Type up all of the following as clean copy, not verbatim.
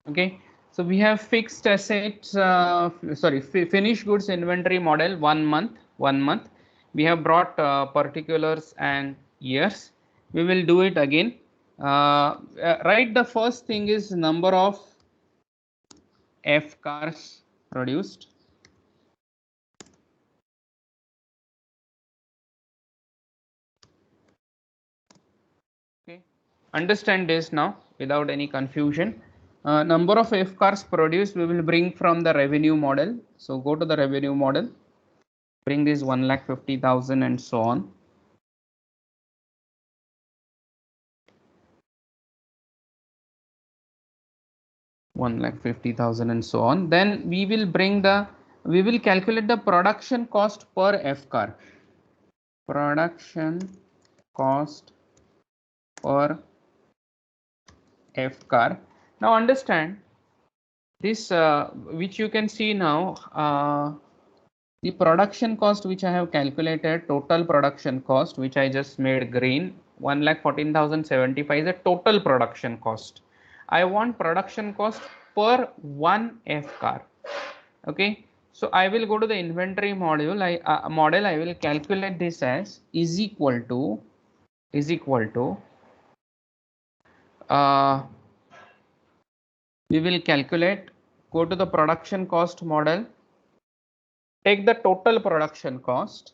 Okay, so we have fixed assets, finished goods inventory model 1 month, 1 month. We have brought particulars and years. We will do it again. Right, the first thing is number of F cars produced. Okay, understand this now without any confusion. Number of F cars produced we will bring from the revenue model. So go to the revenue model, bring this 1,50,000 and so on. One lakh 50,000 and so on. Then we will calculate the production cost per F car. Production cost per F car. Now understand this, which you can see now, the production cost which I have calculated, total production cost which I just made green, 1,14,075 is a total production cost. I want production cost per one F car. Okay, so I will go to the inventory module. I will calculate this as is equal to uh, we will calculate, go to the production cost model, take the total production cost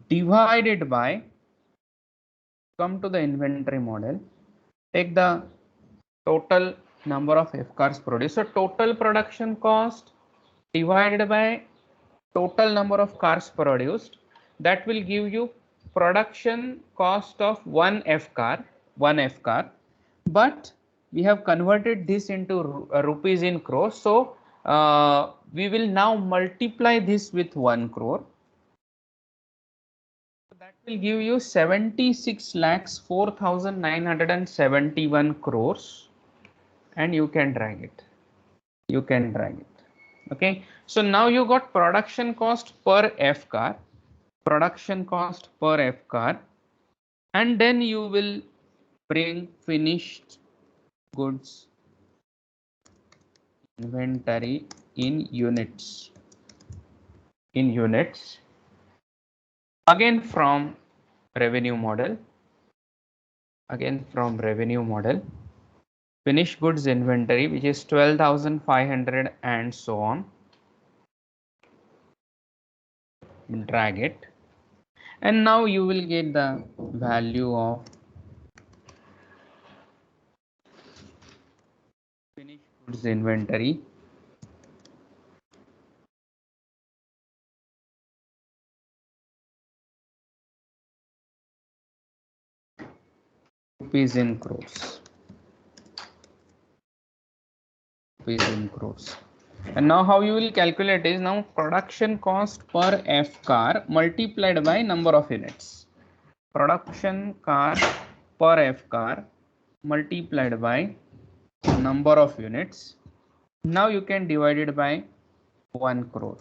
divided by, come to the inventory model, take the total number of F cars produced. So total production cost divided by total number of cars produced, that will give you production cost of one F car, but we have converted this into rupees in crores. So we will now multiply this with 1 crore. That will give you 76 lakhs 4,971 crores, and you can drag it. Okay, so now you got production cost per F car, and then you will bring finished goods inventory in units. Again from revenue model, finished goods inventory, which is 12,500 and so on. Drag it, and now you will get the value of finished goods inventory rupees in crores. And now how you will calculate is, now production cost per F car multiplied by number of units. Production car per F car multiplied by number of units. Now you can divide it by 1 crore.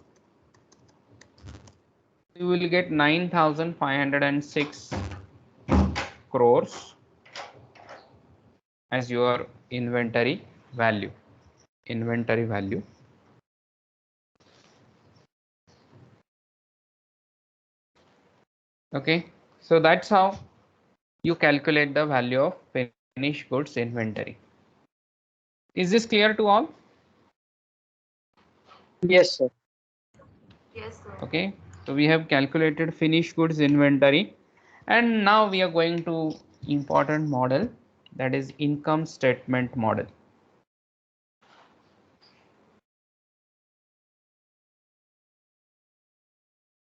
You will get 9,506 crores as your inventory value. Okay, so that's how you calculate the value of finished goods inventory. Is this clear to all? Yes, sir. Okay, so we have calculated finished goods inventory, and now we are going to important model, that is income statement model.